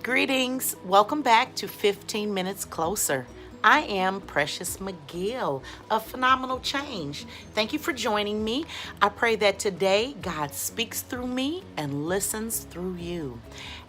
Greetings. Welcome back to 15 Minutes Closer. I am Precious McGill of Phenomenal Change. Thank you for joining me. I pray that today God speaks through me and listens through you.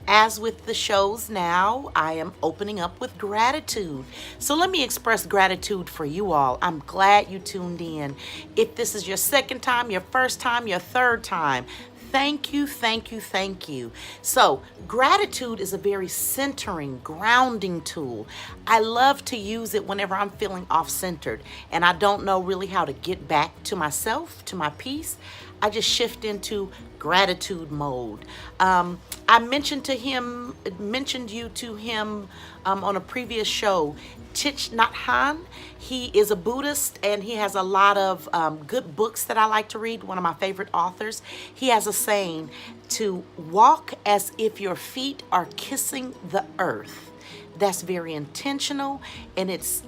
As with the shows now, I am opening up with gratitude. So let me express gratitude for you all. I'm glad you tuned in. If this is your second time, your first time, your third time, thank you, thank you, thank you. So, gratitude is a very centering, grounding tool. I love to use it whenever I'm feeling off-centered and I don't know really how to get back to myself, to my peace. I just shift into gratitude mode. I mentioned you to him on a previous show, Thich Nhat Hanh. He is a Buddhist and he has a lot of good books that I like to read, one of my favorite authors. He has a saying to walk as if your feet are kissing the earth. That's very intentional and it's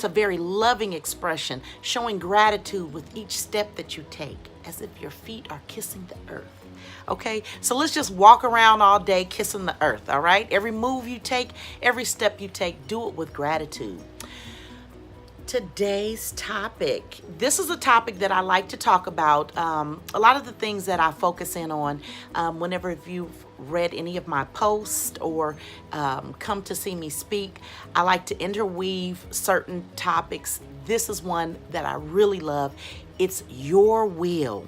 a very loving expression, showing gratitude with each step that you take, as if your feet are kissing the earth. Okay, so let's just walk around all day kissing the earth, all right? Every move you take, every step you take, do it with gratitude. Today's topic. This is a topic that I like to talk about. A lot of the things that I focus in on whenever if you've read any of my posts or come to see me speak, I like to interweave certain topics. This is one that I really love. It's your will.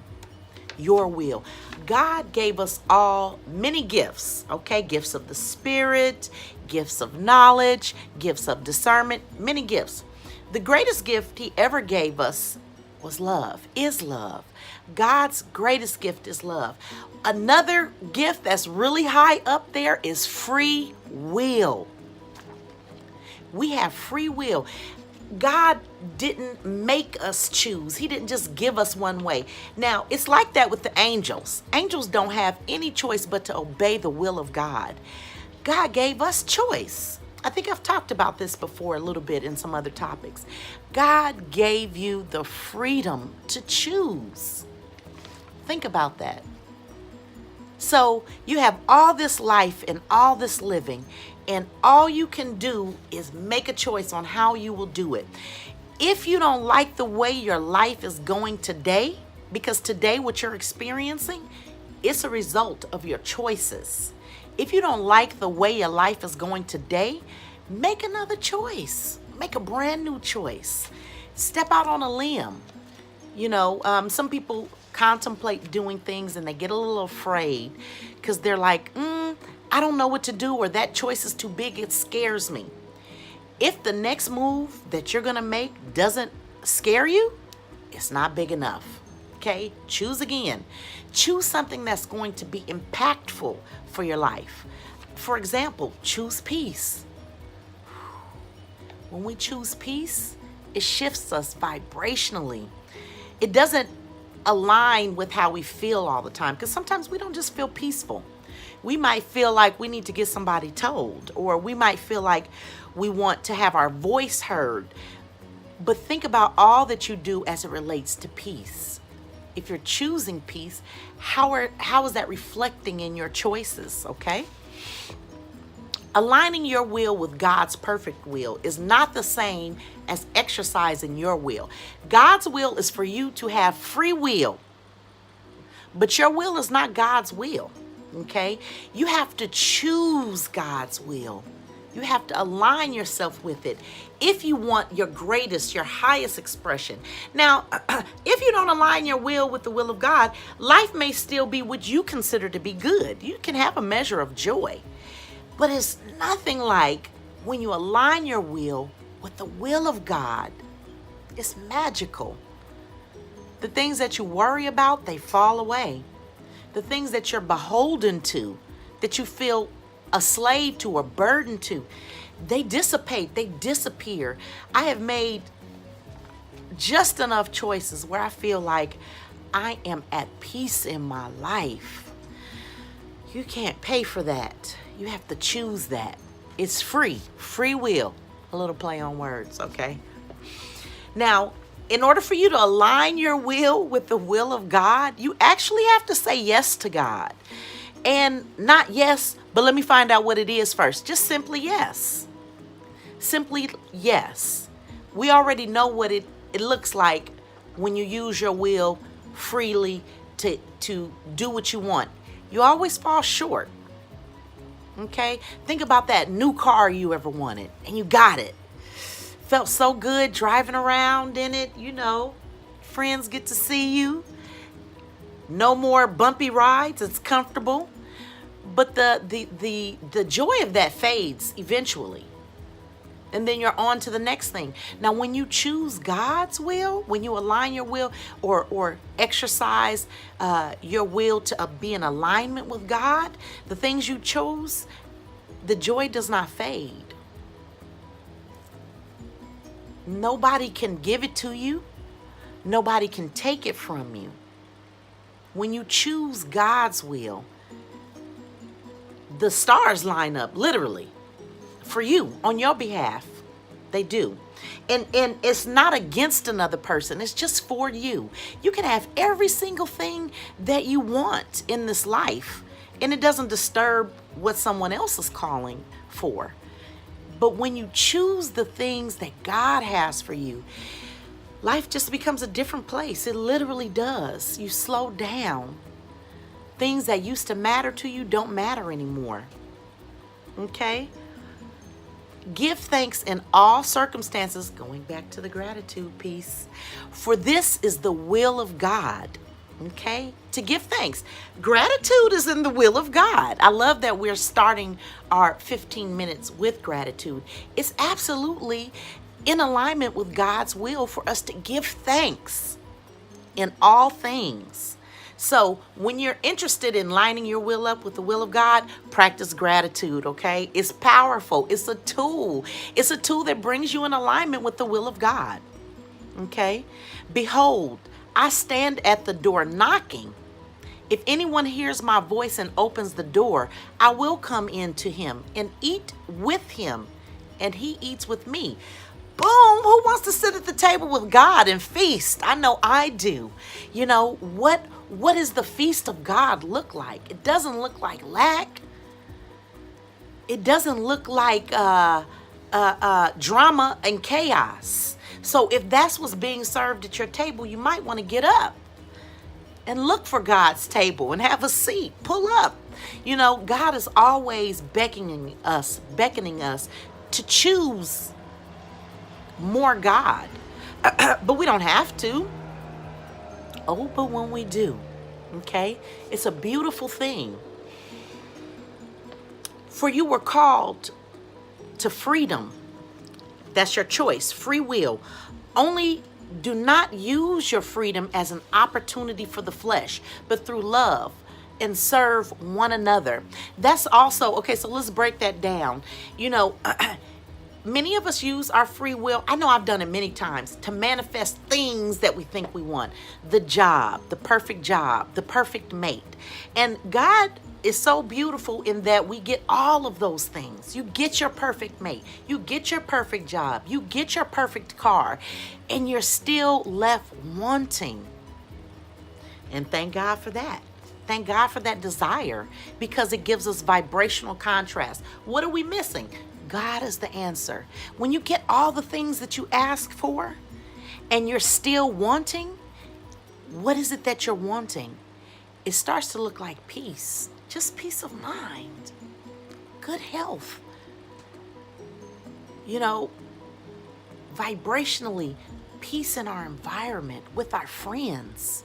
Your will. God gave us all many gifts, okay? Gifts of the Spirit, gifts of knowledge, gifts of discernment, many gifts. The greatest gift he ever gave us was love, is love. God's greatest gift is love. Another gift that's really high up there is free will. We have free will. God didn't make us choose. He didn't just give us one way. Now, it's like that with the angels. Angels don't have any choice but to obey the will of God. God gave us choice. I think I've talked about this before a little bit in some other topics. God gave you the freedom to choose. Think about that. So you have all this life and all this living, and all you can do is make a choice on how you will do it. If you don't like the way your life is going today, because today what you're experiencing, it's a result of your choices. If you don't like the way your life is going today, make another choice. Make a brand new choice. Step out on a limb. Some people contemplate doing things and they get a little afraid because they're like, I don't know what to do, or that choice is too big, it scares me. If the next move that you're going to make doesn't scare you, it's not big enough. Okay? Choose again. Choose something that's going to be impactful for your life. For example, choose peace. When we choose peace, it shifts us vibrationally. It doesn't align with how we feel all the time, because sometimes we don't just feel peaceful. We might feel like we need to get somebody told, or we might feel like we want to have our voice heard. But think about all that you do as it relates to peace. If you're choosing peace, how is that reflecting in your choices, okay? Aligning your will with God's perfect will is not the same as exercising your will. God's will is for you to have free will, but your will is not God's will, okay? You have to choose God's will. You have to align yourself with it if you want your greatest, your highest expression. Now, if you don't align your will with the will of God, life may still be what you consider to be good. You can have a measure of joy. But it's nothing like when you align your will with the will of God. It's magical. The things that you worry about, they fall away. The things that you're beholden to, that you feel a slave to or burdened to, they dissipate, they disappear. I have made just enough choices where I feel like I am at peace in my life. You can't pay for that. You have to choose that. It's free will. A little play on words, okay? Now, in order for you to align your will with the will of God, you actually have to say yes to God. And not yes, But let me find out what it is first. Just simply yes. Simply yes. We already know what it looks like when you use your will freely to do what you want. You always fall short. Okay? Think about that new car you ever wanted and you got it. Felt so good driving around in it, Friends get to see you. No more bumpy rides. It's comfortable. But the joy of that fades eventually. And then you're on to the next thing. Now, when you choose God's will, when you align your will or exercise your will to be in alignment with God, the things you chose, the joy does not fade. Nobody can give it to you. Nobody can take it from you. When you choose God's will, the stars line up, literally, for you, on your behalf. They do. And it's not against another person. It's just for you. You can have every single thing that you want in this life, and it doesn't disturb what someone else is calling for. But when you choose the things that God has for you, life just becomes a different place. It literally does. You slow down. Things that used to matter to you don't matter anymore. Okay? Give thanks in all circumstances, going back to the gratitude piece, for this is the will of God. Okay? To give thanks. Gratitude is in the will of God. I love that we're starting our 15 minutes with gratitude. It's absolutely in alignment with God's will for us to give thanks in all things. So when you're interested in lining your will up with the will of God, practice gratitude, okay? It's powerful. It's a tool. It's a tool that brings you in alignment with the will of God, okay? Behold, I stand at the door knocking. If anyone hears my voice and opens the door, I will come in to him and eat with him, and he eats with me. Boom! Who wants to sit at the table with God and feast? I know I do. What does the feast of God look like? It doesn't look like lack. It doesn't look like drama and chaos. So if that's what's being served at your table, you might want to get up and look for God's table and have a seat. Pull up. God is always beckoning us to choose more God. But we don't have to. Oh, but when we do, okay, it's a beautiful thing. For you were called to freedom. That's your choice, free will. Only do not use your freedom as an opportunity for the flesh, but through love and serve one another. That's also, okay, so let's break that down. Many of us use our free will, I know I've done it many times, to manifest things that we think we want. The job, the perfect mate. And God is so beautiful in that we get all of those things. You get your perfect mate. You get your perfect job. You get your perfect car. And you're still left wanting. And thank God for that. Thank God for that desire, because it gives us vibrational contrast. What are we missing? God is the answer. When you get all the things that you ask for and you're still wanting, what is it that you're wanting? It starts to look like peace, just peace of mind, good health. Vibrationally, peace in our environment, with our friends,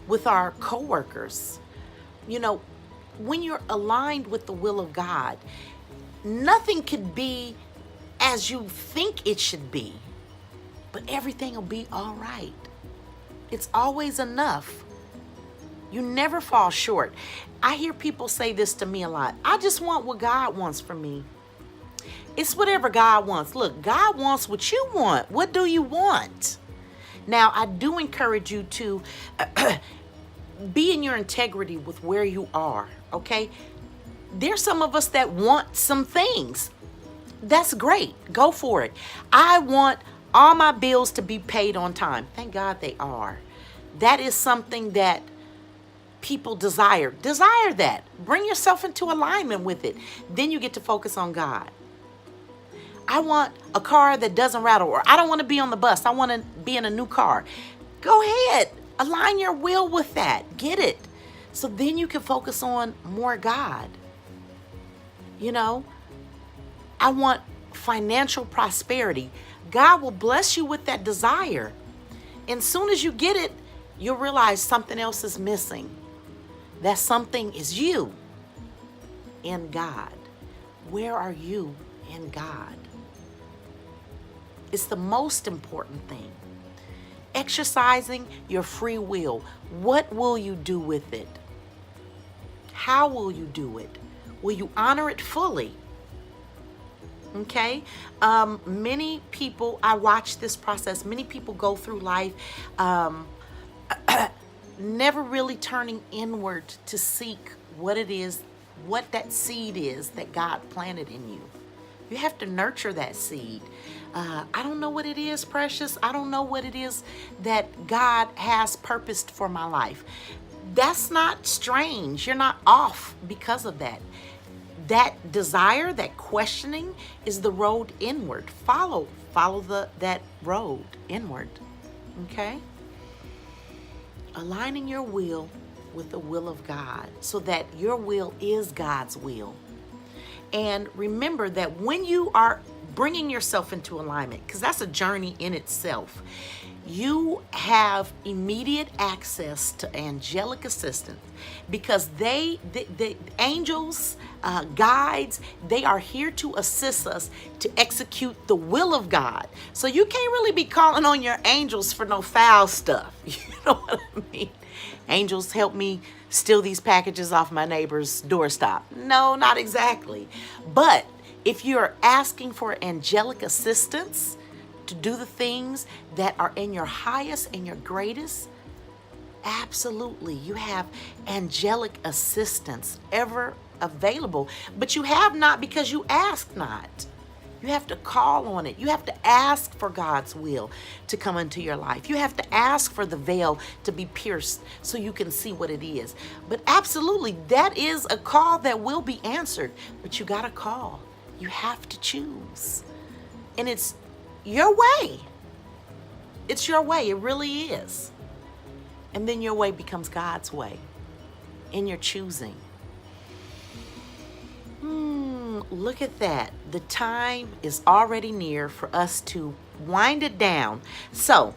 with our coworkers. When you're aligned with the will of God, nothing could be as you think it should be, but everything will be all right. It's always enough. You never fall short. I hear people say this to me a lot. I just want what God wants for me. It's whatever God wants. Look, God wants what you want. What do you want? Now, I do encourage you to be in your integrity with where you are, okay? There's some of us that want some things. That's great. Go for it. I want all my bills to be paid on time. Thank God they are. That is something that people desire. Desire that. Bring yourself into alignment with it. Then you get to focus on God. I want a car that doesn't rattle, or I don't want to be on the bus. I want to be in a new car. Go ahead. Align your will with that. Get it. So then you can focus on more God. You know, I want financial prosperity. God will bless you with that desire. And soon as you get it, you'll realize something else is missing. That something is you in God. Where are you in God? It's the most important thing. Exercising your free will. What will you do with it? How will you do it? Will you honor it fully? Okay? Many people, I watch this process. Many people go through life never really turning inward to seek what it is, what that seed is that God planted in you. You have to nurture that seed. I don't know what it is, precious. I don't know what it is that God has purposed for my life. That's not strange. You're not off because of that. That desire, that questioning is the road inward. Follow that road inward. Okay? Aligning your will with the will of God so that your will is God's will. And remember that when you are bringing yourself into alignment, because that's a journey in itself, you have immediate access to angelic assistance, because the angels, guides, they are here to assist us to execute the will of God. So you can't really be calling on your angels for no foul stuff. You know what I mean? Angels, help me steal these packages off my neighbor's doorstop. No, not exactly. But if you're asking for angelic assistance to do the things that are in your highest and your greatest, absolutely, you have angelic assistance ever available. But you have not because you ask not. You have to call on it. You have to ask for God's will to come into your life. You have to ask for the veil to be pierced so you can see what it is. But absolutely, that is a call that will be answered. But you got to call. You have to choose. And it's your way. It's your way. It really is. And then your way becomes God's way in your choosing. Look at that. The time is already near for us to wind it down. So,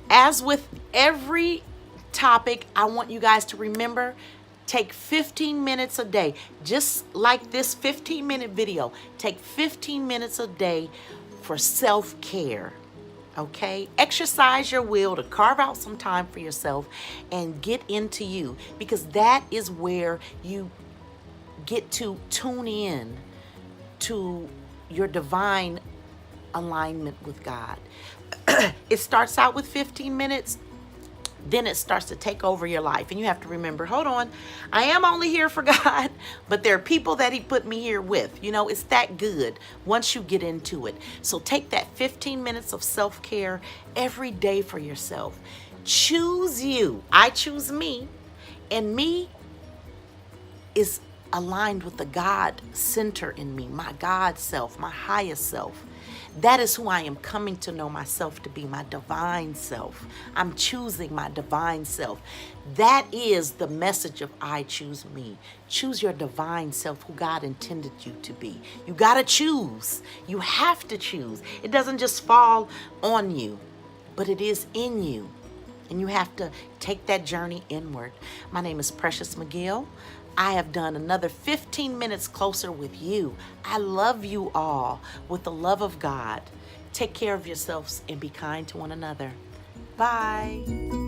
as with every topic, I want you guys to remember, take 15 minutes a day. Just like this 15-minute video, take 15 minutes a day for self-care. Okay? Exercise your will to carve out some time for yourself and get into you, because that is where you get to tune in to your divine alignment with God. It starts out with 15 minutes, then it starts to take over your life. And you have to remember, hold on, I am only here for God, but there are people that He put me here with. You know, it's that good once you get into it. So take that 15 minutes of self-care every day for yourself. Choose you. I choose me. And me is aligned with the God center in me, my God self, my highest self. That is who I am coming to know myself to be, my divine self. I'm choosing my divine self. That is the message of I choose me. Choose your divine self, who God intended you to be. You got to choose. You have to choose. It doesn't just fall on you, but it is in you. And you have to take that journey inward. My name is Precious McGill. I have done another 15 minutes closer with you. I love you all with the love of God. Take care of yourselves and be kind to one another. Bye.